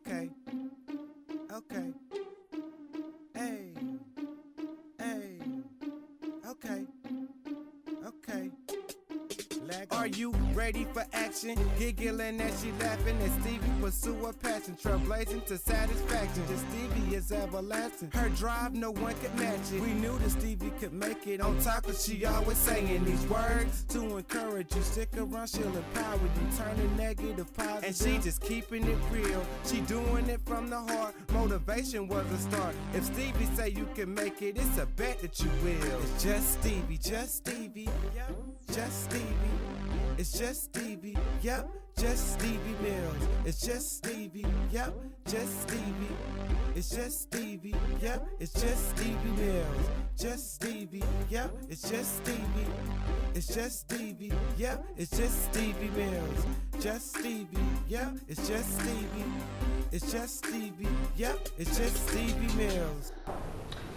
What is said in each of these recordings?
Okay, okay, hey, hey, okay, okay. Are you ready for action? Giggling as she laughing as Stevie pursue her passion, trailblazing to satisfaction. Just Stevie is everlasting. Her drive, no one could match it. We knew that Stevie could make it. On top of she always saying these words to encourage you. Stick around, she'll empower you, turning negative positive. And she just keeping it real. She doing it from the heart. Motivation was a start. If Stevie say you can make it, it's a bet that you will. It's just Stevie, just Stevie, just Stevie. It's just Stevie, yep, just Stevie Mills. It's just Stevie, yep, just Stevie. It's just Stevie, yep, it's just Stevie Mills. Just Stevie, yep, it's just Stevie. It's just Stevie, yep, it's just Stevie Mills. Just Stevie, yep, it's just Stevie. It's just Stevie, yep, it's just Stevie Mills.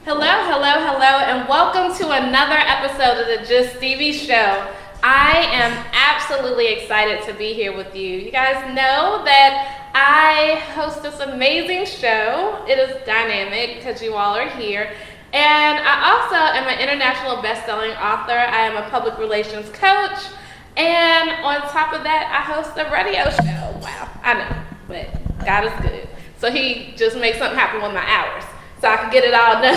Hello, and welcome to another episode of the Just Stevie Show. I am absolutely excited to be here with you. You guys know that I host this amazing show. It is dynamic because you all are here. And I also am an international best-selling author. I am a public relations coach. And on top of that, I host a radio show. Wow, I know, but God is good. So he just makes something happen with my hours so I can get it all done.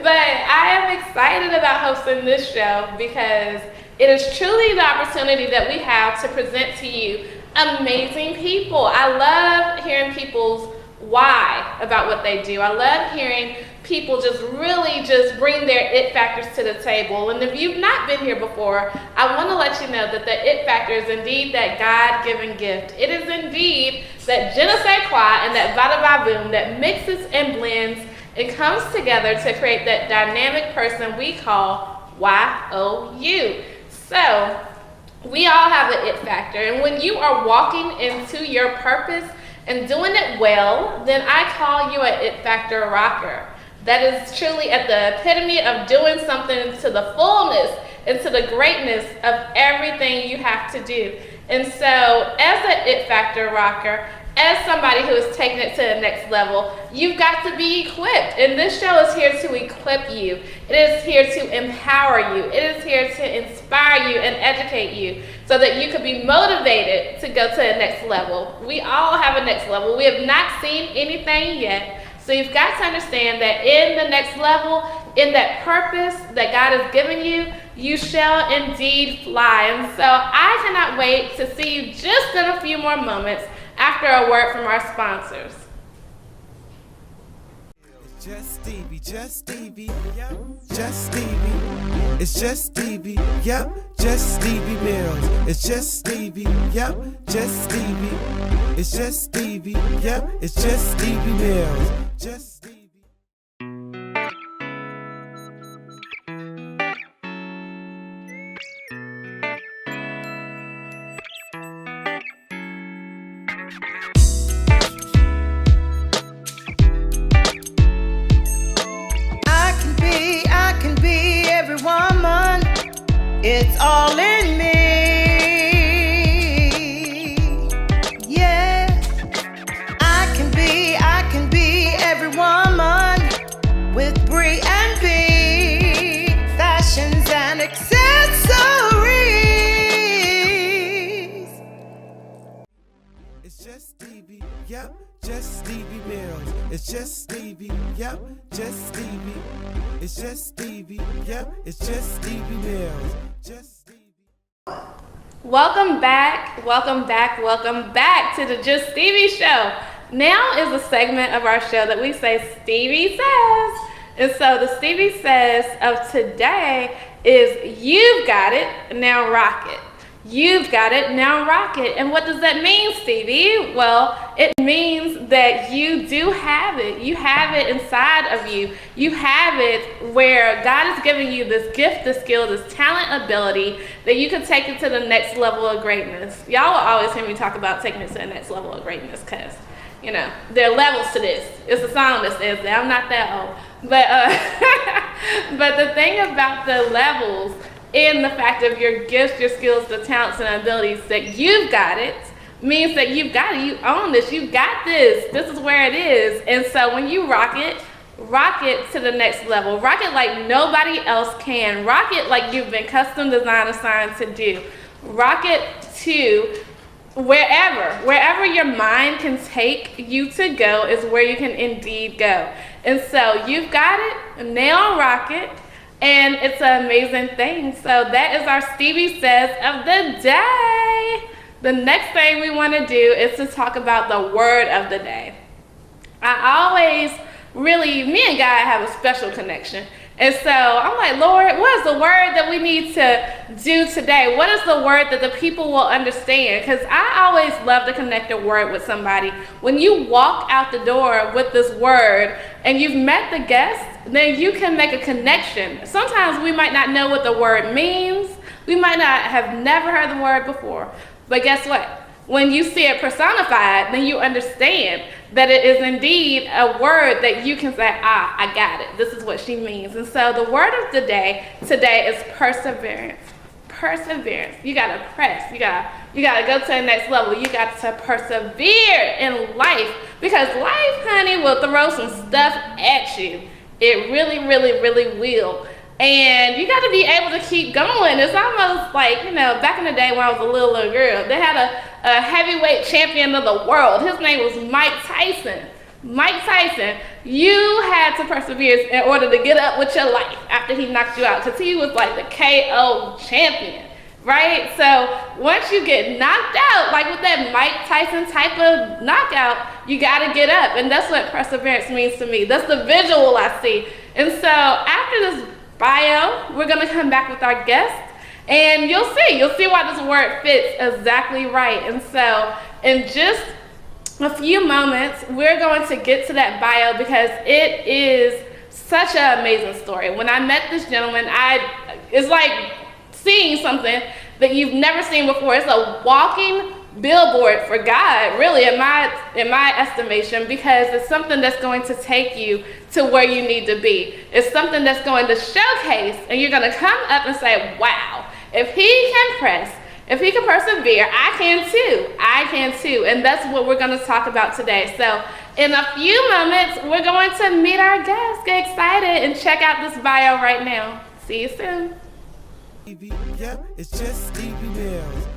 But I am excited about hosting this show because it is truly the opportunity that we have to present to you amazing people. I love hearing people's why about what they do. I love hearing people really bring their it factors to the table. And if you've not been here before, I want to let you know that the it factor is indeed that God-given gift. It is indeed that je ne sais quoi and that bada ba boom that mixes and blends and comes together to create that dynamic person we call YOU. So, we all have an it factor, and when you are walking into your purpose and doing it well, then I call you an it factor rocker. That is truly at the epitome of doing something to the fullness and to the greatness of everything you have to do. And so, as an it factor rocker, as somebody who is taking it to the next level, you've got to be equipped. And this show is here to equip you. It is here to empower you. It is here to inspire you and educate you so that you could be motivated to go to the next level. We all have a next level. We have not seen anything yet. So you've got to understand that in the next level, in that purpose that God has given you, you shall indeed fly. And so I cannot wait to see you just in a few more moments after a word from our sponsors. Just Stevie, just Stevie, yep, just Stevie. It's just Stevie, yep, just Stevie Mills. It's just Stevie, yep, just Stevie. It's just Stevie, yep, it's just Stevie Mills. Just Stevie. It's all in me, yeah. I can be every woman with Brie and B, fashions and accessories. It's just Stevie, yep, just Stevie Mills. It's just Stevie, yep, just Stevie. It's just Stevie, yep, it's just Stevie Mills. Just Stevie. Welcome back to the Just Stevie Show. Now is a segment of our show that we say Stevie Says. And so the Stevie Says of today is you've got it, now rock it. You've got it, now rock it. And what does that mean, Stevie? Well, it means that you do have it. You have it inside of you. You have it where God has given you this gift, this skill, this talent, ability that you can take it to the next level of greatness. Y'all will always hear me talk about taking it to the next level of greatness because, you know, there are levels to this. It's a song that says that. I'm not that old. But the thing about the levels in the fact of your gifts, your skills, the talents, and abilities that you've got it, means that you've got it, you own this, you've got this is where it is. And so when you rock it to the next level. Rock it like nobody else can. Rock it like you've been custom designed, assigned to do. Rock it to wherever your mind can take you to go is where you can indeed go. And so you've got it, nail rock it, and it's an amazing thing. So that is our Stevie Says of the day. The next thing we want to do is to talk about the word of the day. Me and God have a special connection. And so I'm like, Lord, what is the word that we need to do today? What is the word that the people will understand? Because I always love to connect a word with somebody. When you walk out the door with this word and you've met the guest, then you can make a connection. Sometimes we might not know what the word means. We might not have never heard the word before. But guess what? When you see it personified, then you understand that it is indeed a word that you can say, I got it. This is what she means. And so the word of the day today is perseverance. Perseverance. You gotta press. You gotta go to the next level. You got to persevere in life, because life, honey, will throw some stuff at you. It really, really, really will. And you got to be able to keep going. It's almost like, back in the day when I was a little girl, they had a heavyweight champion of the world. His name was Mike Tyson. Mike Tyson, you had to persevere in order to get up with your life after he knocked you out, because he was like the KO champion, right? So once you get knocked out, like with that Mike Tyson type of knockout, you got to get up. And that's what perseverance means to me. That's the visual I see. And so after this bio, we're going to come back with our guest, and you'll see why this word fits exactly right. And so in just a few moments, we're going to get to that bio, because it is such an amazing story. When I met this gentleman, it's like seeing something that you've never seen before. It's a walking billboard for God, really, in my estimation, because it's something that's going to take you to where you need to be. It's something that's going to showcase, and you're going to come up and say, wow, if he can press, if he can persevere, I can too. And that's what we're going to talk about today. So in a few moments, we're going to meet our guest. Get excited and check out this bio right now. See you soon. Yep, it's just Stevie Mills.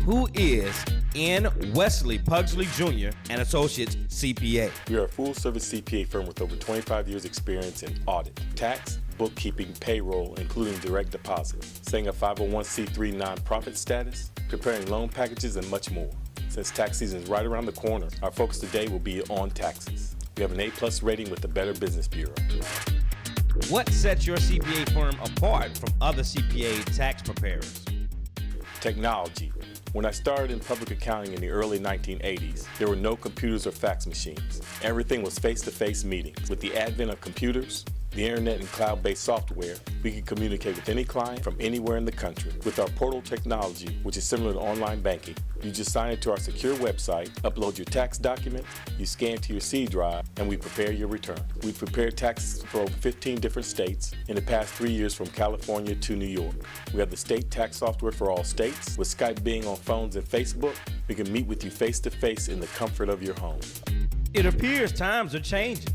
Who is N. Wesley Pugsley Jr. and Associates CPA. We are a full-service CPA firm with over 25 years experience in audit, tax, bookkeeping, payroll, including direct deposit, setting a 501c3 nonprofit status, preparing loan packages, and much more. Since tax season is right around the corner, our focus today will be on taxes. We have an A+ rating with the Better Business Bureau. What sets your CPA firm apart from other CPA tax preparers? Technology. When I started in public accounting in the early 1980s, there were no computers or fax machines. Everything was face-to-face meetings. With the advent of computers, the internet, and cloud-based software, we can communicate with any client from anywhere in the country. With our portal technology, which is similar to online banking, you just sign into our secure website, upload your tax document, you scan to your C drive, and we prepare your return. We've prepared taxes for over 15 different states in the past 3 years, from California to New York. We have the state tax software for all states. With Skype being on phones and Facebook, we can meet with you face-to-face in the comfort of your home. It appears times are changing.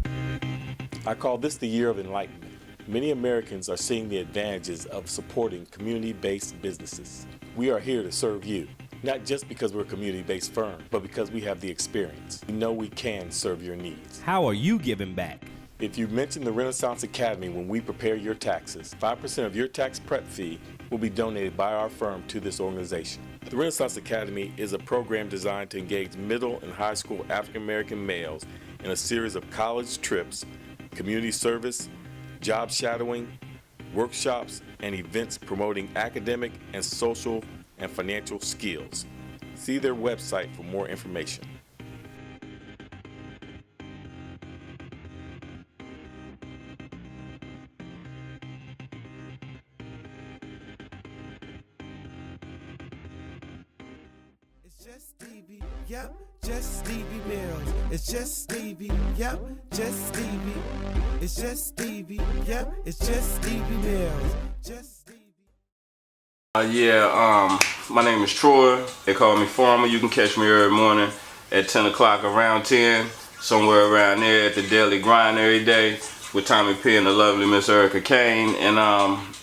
I call this the year of enlightenment. Many Americans are seeing the advantages of supporting community-based businesses. We are here to serve you, not just because we're a community-based firm, but because we have the experience. We know we can serve your needs. How are you giving back? If you mention the Renaissance Academy when we prepare your taxes, 5% of your tax prep fee will be donated by our firm to this organization. The Renaissance Academy is a program designed to engage middle and high school African American males in a series of college trips, community service, job shadowing, workshops, and events promoting academic and social and financial skills. See their website for more information. It's just Stevie, yep, just Stevie Mills. It's just Stevie, yep, just Stevie. It's just Stevie, yep, it's just Stevie Mills. Just My name is Troy. They call me Farmer. You can catch me every morning at 10 o'clock, around 10, somewhere around there at the Daily Grind every day with Tommy P and the lovely Miss Erica Kane. And,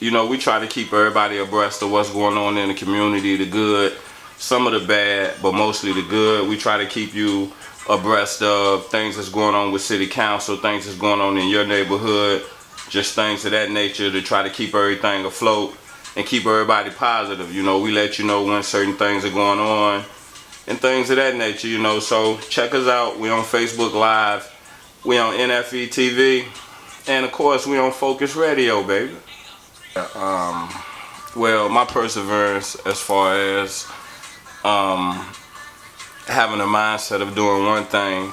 we try to keep everybody abreast of what's going on in the community, the good, some of the bad, but mostly the good. We try to keep you abreast of things that's going on with City Council, things that's going on in your neighborhood, just things of that nature to try to keep everything afloat and keep everybody positive. We let you know when certain things are going on and things of that nature, So check us out. We on Facebook Live. We on NFE TV. And of course, we on Focus Radio, baby. Well, my perseverance as far as having a mindset of doing one thing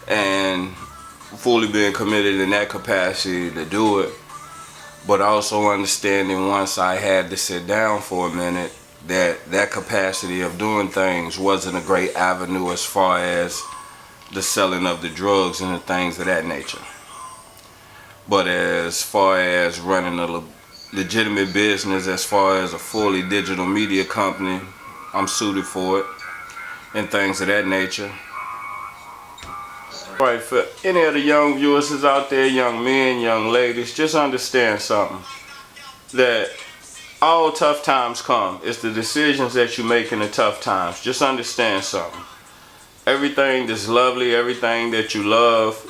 and fully being committed in that capacity to do it, but also understanding once I had to sit down for a minute that capacity of doing things wasn't a great avenue as far as the selling of the drugs and the things of that nature. But as far as running a legitimate business, as far as a fully digital media company, I'm suited for it and things of that nature. Right, for any of the young viewers that's out there, young men, young ladies, just understand something. That all tough times come. It's the decisions that you make in the tough times. Just understand something. Everything that's lovely, everything that you love,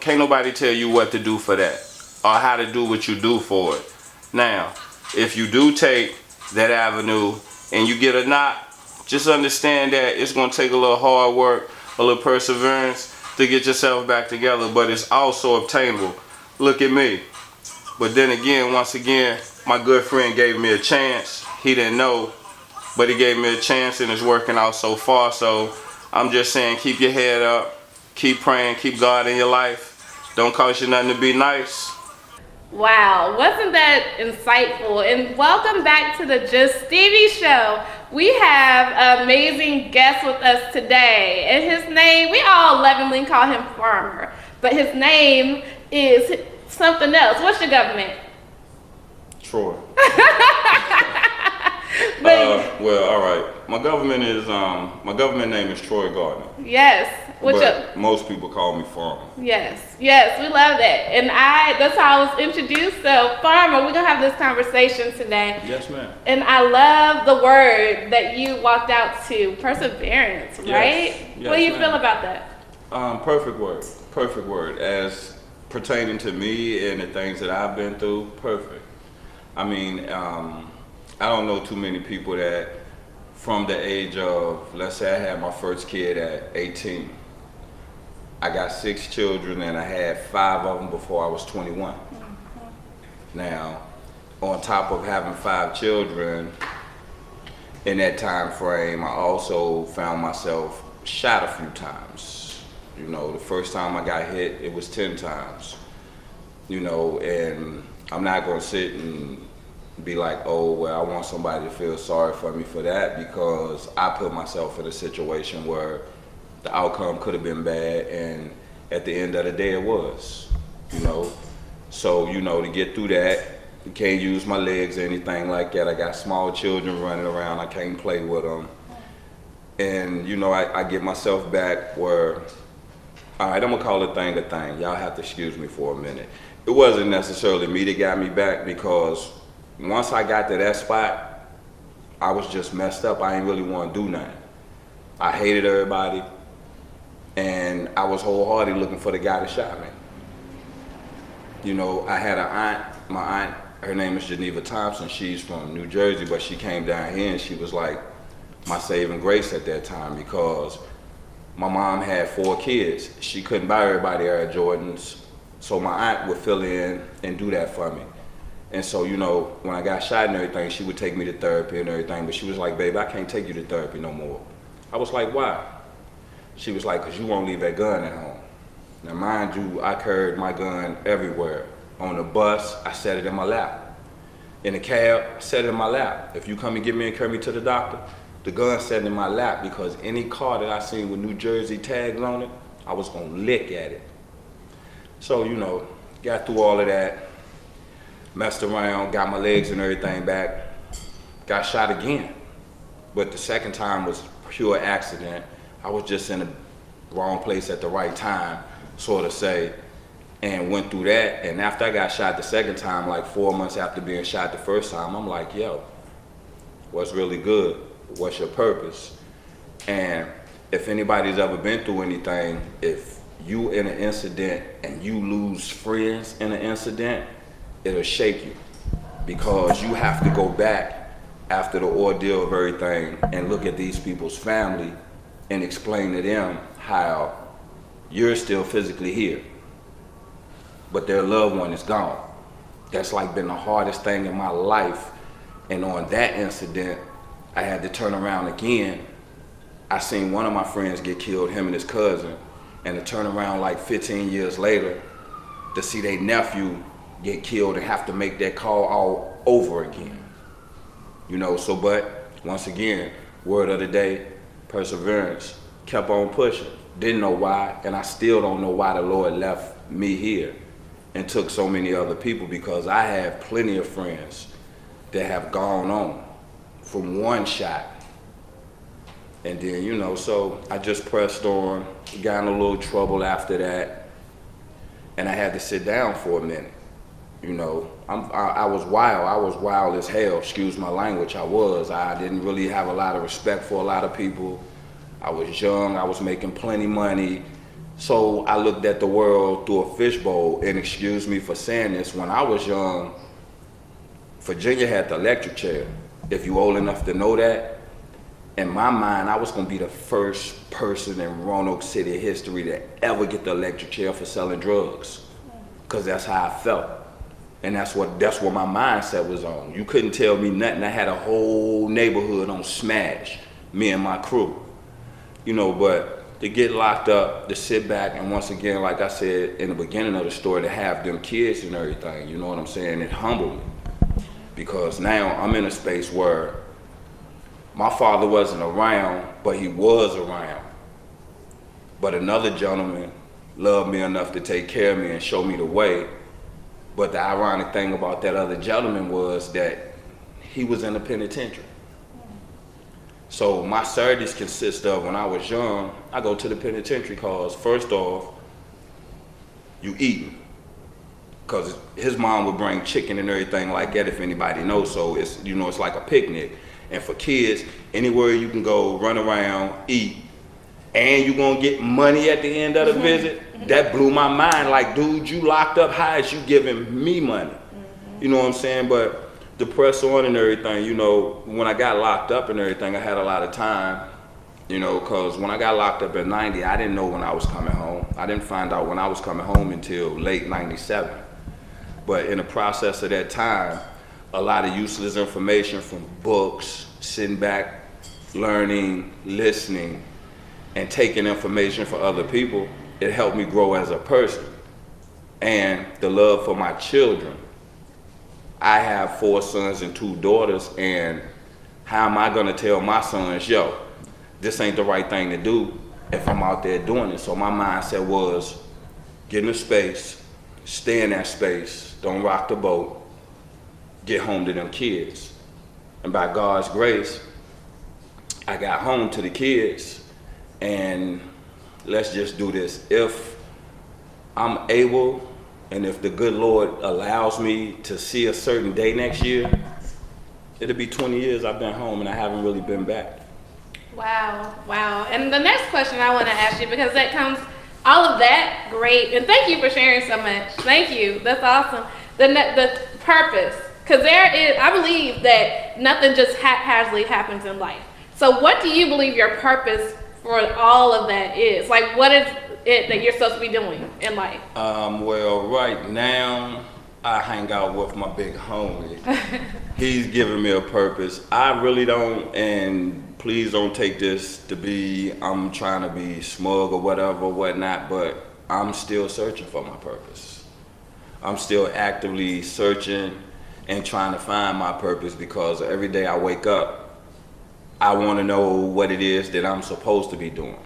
can't nobody tell you what to do for that or how to do what you do for it. Now, if you do take that avenue and you get a knock, just understand that it's going to take a little hard work, a little perseverance to get yourself back together, but it's also obtainable. Look at me. But then again, once again, my good friend gave me a chance. He didn't know, but he gave me a chance and it's working out so far. So I'm just saying, keep your head up, keep praying, keep God in your life. Don't cost you nothing to be nice. Wow, wasn't that insightful? And welcome back to the Just Stevie Show. We have an amazing guest with us today, and his name, we all lovingly call him Farmer, but his name is something else. What's your government? Troy. But, all right. My government name is Troy Gardner. Yes. Most people call me Farmer. Yes, we love that. And that's how I was introduced. So, Farmer, we're going to have this conversation today. Yes, ma'am. And I love the word that you walked out to, perseverance, right? Yes, what do you feel about that? Perfect word. As pertaining to me and the things that I've been through, perfect. I mean, I don't know too many people that from the age of, let's say I had my first kid at 18. I got 6 children and I had 5 of them before I was 21. Now, on top of having 5 children in that time frame, I also found myself shot a few times. The first time I got hit, it was 10 times. And I'm not gonna sit and be like, oh, well, I want somebody to feel sorry for me for that, because I put myself in a situation where the outcome could have been bad, and at the end of the day it was, So, to get through that, you can't use my legs or anything like that. I got small children running around, I can't play with them. And, I get myself back where, all right, I'm gonna call a thing. Y'all have to excuse me for a minute. It wasn't necessarily me that got me back, because once I got to that spot, I was just messed up. I didn't really want to do nothing. I hated everybody, and I was wholehearted looking for the guy that shot me. I had an aunt, my aunt, her name is Geneva Thompson. She's from New Jersey, but she came down here and she was like my saving grace at that time, because my mom had 4 kids. She couldn't buy everybody Air Jordans, so my aunt would fill in and do that for me. And so, when I got shot and everything, she would take me to therapy and everything, but she was like, babe, I can't take you to therapy no more. I was like, why? She was like, because you won't leave that gun at home. Now, mind you, I carried my gun everywhere. On the bus, I set it in my lap. In the cab, I set it in my lap. If you come and get me and carry me to the doctor, the gun set in my lap, because any car that I seen with New Jersey tags on it, I was gonna lick at it. So, got through all of that, messed around, got my legs and everything back, got shot again. But the second time was pure accident. I was just in the wrong place at the right time, sort of say, and went through that. And after I got shot the second time, like 4 months after being shot the first time, I'm like, yo, what's really good? What's your purpose? And if anybody's ever been through anything, if you in an incident and you lose friends in an incident, it'll shake you, because you have to go back after the ordeal of everything and look at these people's family and explain to them how you're still physically here, but their loved one is gone. That's like been the hardest thing in my life. And on that incident, I had to turn around again. I seen one of my friends get killed, him and his cousin, and to turn around like 15 years later to see their nephew get killed and have to make that call all over again. You know, so, but once again, word of the day, perseverance, kept on pushing. Didn't know why, and I still don't know why the Lord left me here and took so many other people, because I have plenty of friends that have gone on from one shot. And then, you know, so I just pressed on, got in a little trouble after that, and I had to sit down for a minute. You know, I was wild as hell, excuse my language, I didn't really have a lot of respect for a lot of people. I was young, I was making plenty money. So I looked at the world through a fishbowl, and excuse me for saying this, when I was young, Virginia had the electric chair. If you old enough to know that, in my mind, I was gonna be the first person in Roanoke City history to ever get the electric chair for selling drugs, because that's how I felt. And that's what my mindset was on. You couldn't tell me nothing. I had a whole neighborhood on smash, me and my crew. You know, but to get locked up, to sit back, and once again, like I said in the beginning of the story, to have them kids and everything, you know what I'm saying, it humbled me. Because now I'm in a space where my father wasn't around, but he was around. But another gentleman loved me enough to take care of me and show me the way. But the ironic thing about that other gentleman was that he was in the penitentiary. So my Saturdays consist of, when I was young, I go to the penitentiary because first off, you eating. Because his mom would bring chicken and everything like that, if anybody knows. So it's, you know, it's like a picnic. And for kids, anywhere you can go, run around, eat, and you're gonna get money at the end of the visit. That blew my mind. Like, dude, you locked up, how is you giving me money? You know what I'm saying? But to press on and everything, you know, when I got locked up and everything, I had a lot of time, you know, because when I got locked up in 90, I didn't know when I was coming home. I didn't find out when I was coming home until late 97. But in the process of that time, a lot of useless information from books, sitting back, learning, listening, and taking information from other people, it helped me grow as a person. And the love for my children. I have 4 sons and 2 daughters, and how am I gonna tell my sons, yo, this ain't the right thing to do if I'm out there doing it? So my mindset was, get in a space, stay in that space, don't rock the boat, get home to them kids. And by God's grace, I got home to the kids, and let's just do this. If I'm able, and if the good Lord allows me to see a certain day next year, it'll be 20 years I've been home and I haven't really been back. Wow, wow. And the next question I want to ask you, because that comes, all of that, great. And thank you for sharing so much. Thank you. That's awesome. The purpose, because there is, I believe that nothing just haphazardly happens in life. So what do you believe your purpose for all of that is? Like, what is it that you're supposed to be doing in life? Well, right now, I hang out with my big homie. He's giving me a purpose. I really don't, and please don't take this to be, I'm trying to be smug or whatever, whatnot, but I'm still searching for my purpose. I'm still actively searching and trying to find my purpose, because every day I wake up, I want to know what it is that I'm supposed to be doing.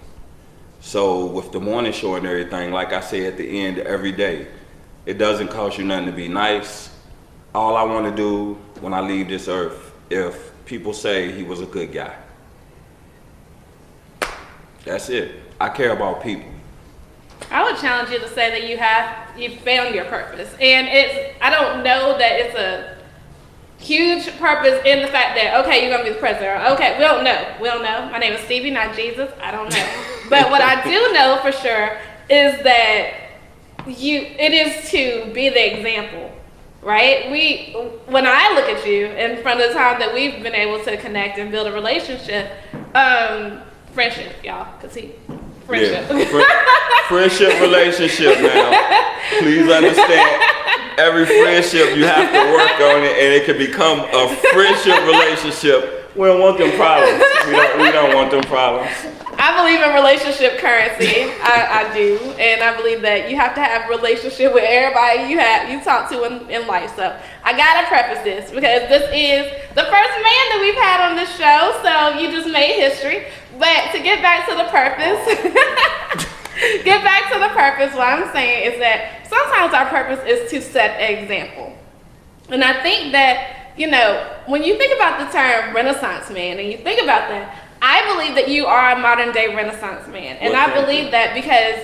So with the morning show and everything, like I say at the end every day, it doesn't cost you nothing to be nice. All I want to do when I leave this earth, if people say he was a good guy. That's it. I care about people. I would challenge you to say that you found your purpose, and I don't know that it's a huge purpose in the fact that, okay, you're gonna be the president. Okay, we don't know. My name is Stevie, not Jesus. I don't know. But what I do know for sure is that it is to be the example, right? When I look at you, and from the time that we've been able to connect and build a relationship, friendship, y'all, friendship. Yeah. Friendship relationship now. Please understand, every friendship you have to work on it, and it can become a friendship relationship. We don't want them problems. We don't want them problems. I believe in relationship currency. I do, and I believe that you have to have a relationship with everybody you talk to in life. So I gotta preface this because this is the first man that we've had on this show. So you just made history. But to get back to the purpose, what I'm saying is that sometimes our purpose is to set an example. And I think that, when you think about the term Renaissance man and you think about that, I believe that you are a modern day Renaissance man. And I believe that because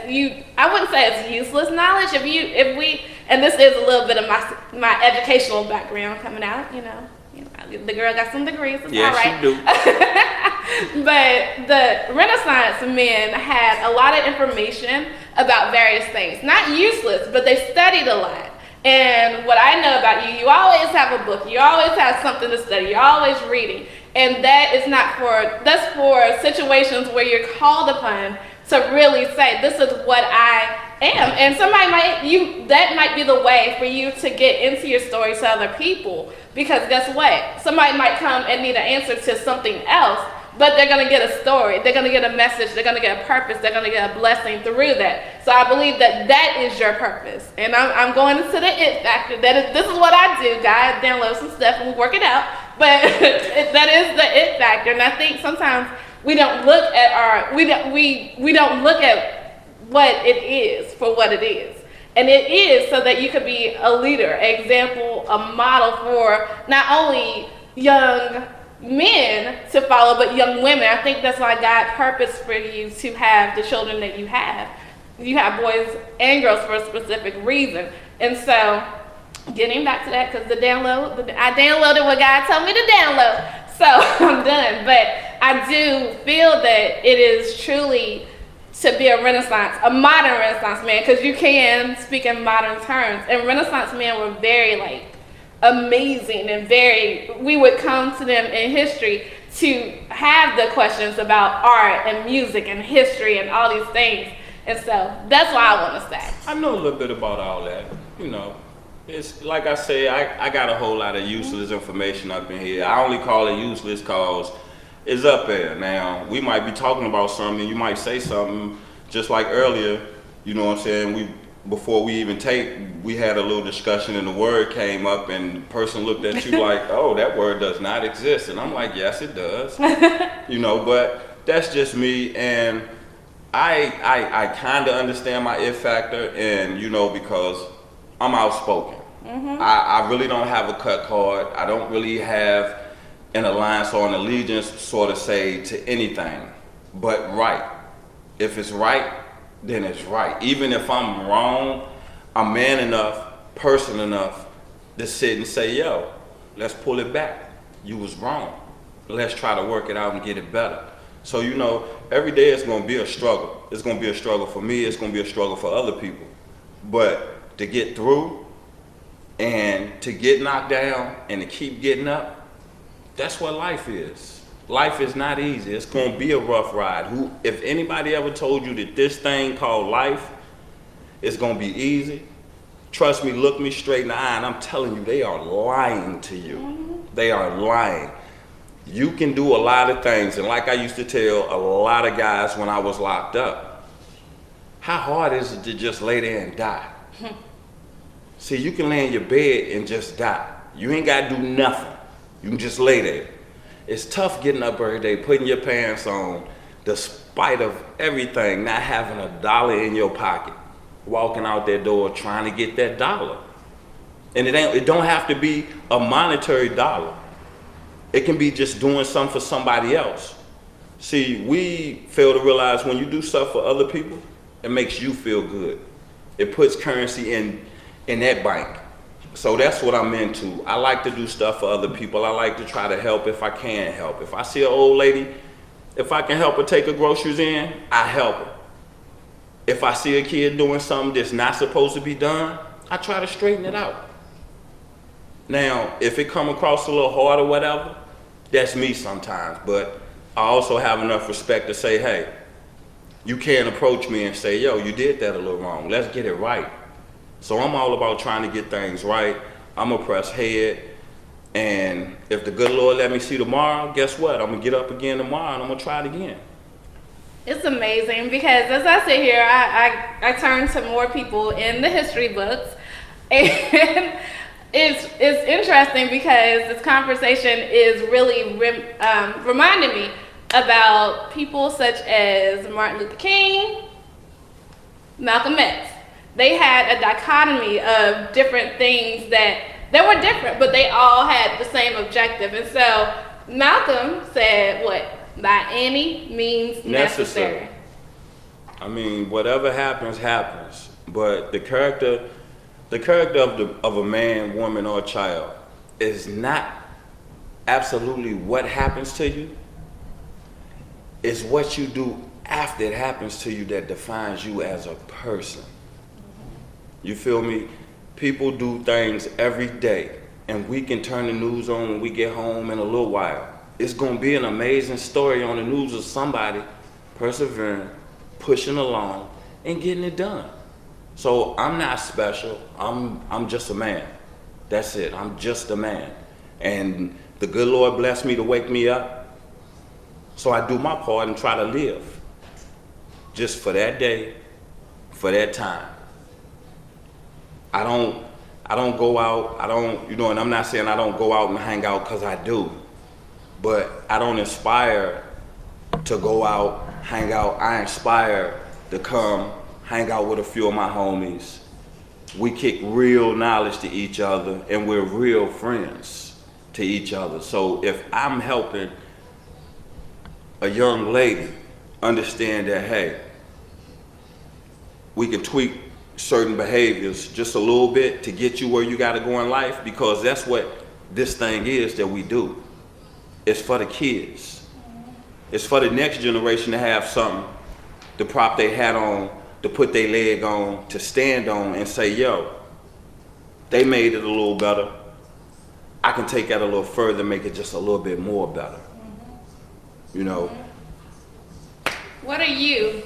I wouldn't say it's useless knowledge. And this is a little bit of my educational background coming out, the girl got some degrees, it's all right. She do. But the Renaissance men had a lot of information about various things. Not useless, but they studied a lot. And what I know about you always have a book. You always have something to study. You're always reading. And that's for situations where you're called upon to really say, this is what I am. And that might be the way for you to get into your story to other people. Because guess what? Somebody might come and need an answer to something else, but they're going to get a story. They're going to get a message. They're going to get a purpose. They're going to get a blessing through that. So I believe that is your purpose. And I'm going into the it factor. This is what I do, guys. Download some stuff and we work it out. But that is the it factor. And I think sometimes we don't look at we don't look at what it is for what it is. And it is so that you could be a leader, an example, a model for not only young men to follow, but young women. I think that's why God purposed for you to have the children that you have. You have boys and girls for a specific reason. And so, getting back to that, because I downloaded what God told me to download. So, I'm done. But I do feel that it is truly to be a modern Renaissance man, because you can speak in modern terms. And Renaissance men were very, amazing and we would come to them in history to have the questions about art and music and history and all these things. And so that's what I want to say. I know a little bit about all that. It's like I say, I got a whole lot of useless information up in here. I only call it useless because it's up there. Now, we might be talking about something, you might say something, just like earlier, you know what I'm saying, before we even we had a little discussion and the word came up and the person looked at you like, oh, that word does not exist. And I'm like, yes, it does. But that's just me. And I kind of understand my it factor, and, because I'm outspoken. Mm-hmm. I really don't have a cut card. I don't really have an alliance or an allegiance, sort of say, to anything but right. If it's right, then it's right. Even if I'm wrong, I'm man enough, person enough to sit and say, yo, let's pull it back. You was wrong. Let's try to work it out and get it better. So, every day it's going to be a struggle. It's going to be a struggle for me. It's going to be a struggle for other people. But to get through and to get knocked down and to keep getting up, that's what life is. Life is not easy. It's going to be a rough ride. If anybody ever told you that this thing called life is going to be easy, trust me, look me straight in the eye, and I'm telling you, they are lying to you. They are lying. You can do a lot of things, and like I used to tell a lot of guys when I was locked up, how hard is it to just lay there and die? See, you can lay in your bed and just die. You ain't got to do nothing. You can just lay there. It's tough getting up every day, putting your pants on, despite of everything, not having $1 in your pocket, walking out that door trying to get that $1. And it don't have to be a monetary dollar. It can be just doing something for somebody else. See, we fail to realize when you do stuff for other people, it makes you feel good. It puts currency in that bank. So that's what I'm into. I like to do stuff for other people. I like to try to help if I can help. If I see an old lady, if I can help her take her groceries in, I help her. If I see a kid doing something that's not supposed to be done, I try to straighten it out. Now, if it come across a little hard or whatever, that's me sometimes. But I also have enough respect to say, hey, you can't approach me and say, yo, you did that a little wrong. Let's get it right. So I'm all about trying to get things right. I'm a press head. And if the good Lord let me see tomorrow, guess what? I'm going to get up again tomorrow and I'm going to try it again. It's amazing because as I sit here, I turn to more people in the history books, and it's interesting because this conversation is really reminding me about people such as Martin Luther King, Malcolm X. They had a dichotomy of different things that were different, but they all had the same objective. And so Malcolm said, what? By any means necessary. I mean, whatever happens, happens. But the character of a man, woman, or child is not absolutely what happens to you. It's what you do after it happens to you that defines you as a person. You feel me? People do things every day, and we can turn the news on when we get home in a little while. It's going to be an amazing story on the news of somebody persevering, pushing along, and getting it done. So I'm not special. I'm just a man. That's it. I'm just a man. And the good Lord blessed me to wake me up. So I do my part and try to live just for that day, for that time. I don't go out. And I'm not saying I don't go out and hang out, because I do. But I don't inspire to go out, hang out. I inspire to come, hang out with a few of my homies. We kick real knowledge to each other, and we're real friends to each other. So if I'm helping a young lady understand that, hey, we can tweak certain behaviors just a little bit to get you where you got to go in life, because that's what this thing is that we do. It's for the kids. It's for the next generation to have something to prop their hat on, to put their leg on, to stand on and say, yo, they made it a little better. I can take that a little further, make it just a little bit more better. You know? What are you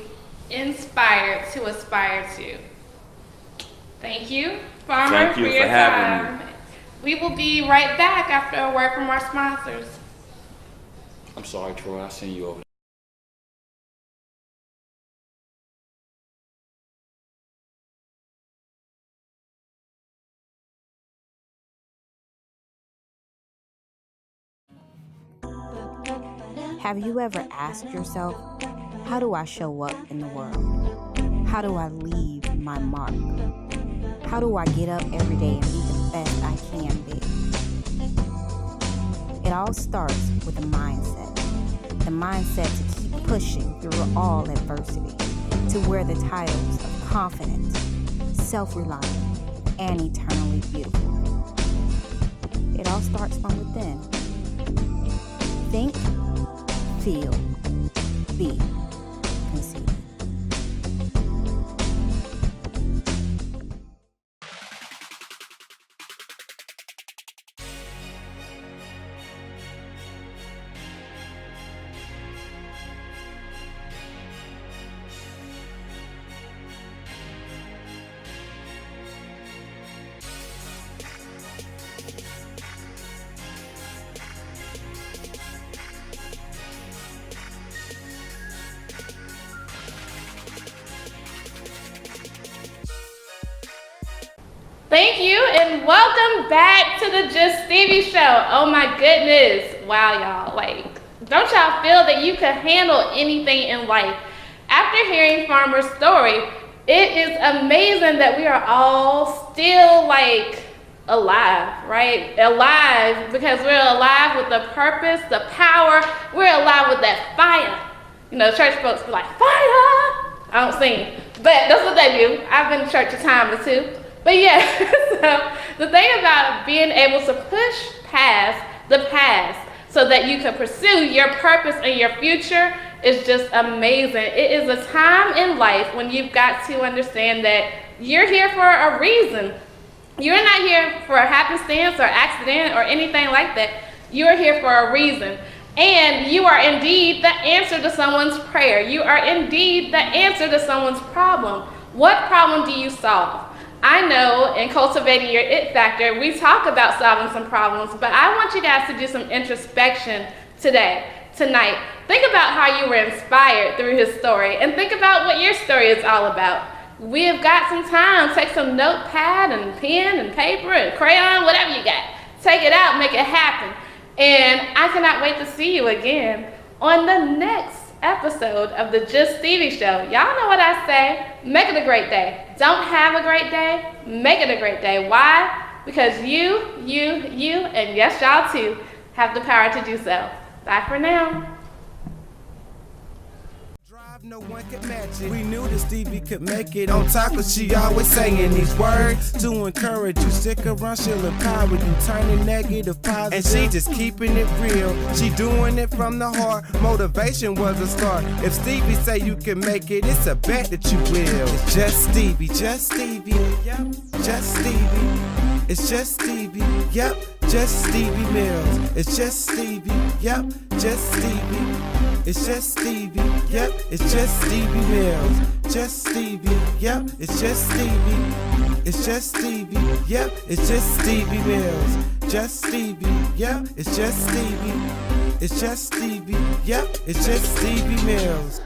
inspired to aspire to? Thank you, Farmer, Thank you for your having time. me. We will be right back after a word from our sponsors. I'm sorry, Troy, I'll send you over. Have you ever asked yourself, how do I show up in the world? How do I leave my mark? How do I get up every day and be the best I can be? It all starts with a mindset. The mindset to keep pushing through all adversity, to wear the titles of confident, self-reliant, and eternally beautiful. It all starts from within. Think, feel, be, conceive. Thank you, and welcome back to the Just Stevie Show. Oh my goodness. Wow, y'all. Like, don't y'all feel that you can handle anything in life? After hearing Farmer's story, it is amazing that we are all still, like, alive, right? Alive because we're alive with the purpose, the power. We're alive with that fire. You know, church folks be like, fire! I don't sing, but that's what they do. I've been to church a time or two. But yeah, so the thing about being able to push past the past so that you can pursue your purpose and your future is just amazing. It is a time in life when you've got to understand that you're here for a reason. You're not here for a happenstance or accident or anything like that. You're here for a reason. And you are indeed the answer to someone's prayer. You are indeed the answer to someone's problem. What problem do you solve? I know in cultivating your it factor, we talk about solving some problems, but I want you guys to do some introspection tonight. Think about how you were inspired through his story, and think about what your story is all about. We have got some time. Take some notepad and pen and paper and crayon, whatever you got. Take it out, make it happen. And I cannot wait to see you again on the next episode of the Just Stevie Show. Y'all know what I say. Make it a great day. Don't have a great day. Make it a great day. Why? Because you, and yes, y'all too, have the power to do so. Bye for now. No one could match it. We knew that Stevie could make it. On top of she always saying these words to encourage you. Stick around, she'll empower you, turning negative positive. And she just keeping it real. She doing it from the heart. Motivation was a start. If Stevie say you can make it, it's a bet that you will. It's just Stevie, yep, just Stevie. It's just Stevie, yep, just Stevie Mills. It's just Stevie, yep, just Stevie. It's just Stevie, yep, it's just Stevie Mills. Just Stevie, yep, it's just Stevie. It's just Stevie, yep, it's just Stevie Mills. Just Stevie, yep, it's just Stevie. It's just Stevie, yep, it's just Stevie Mills.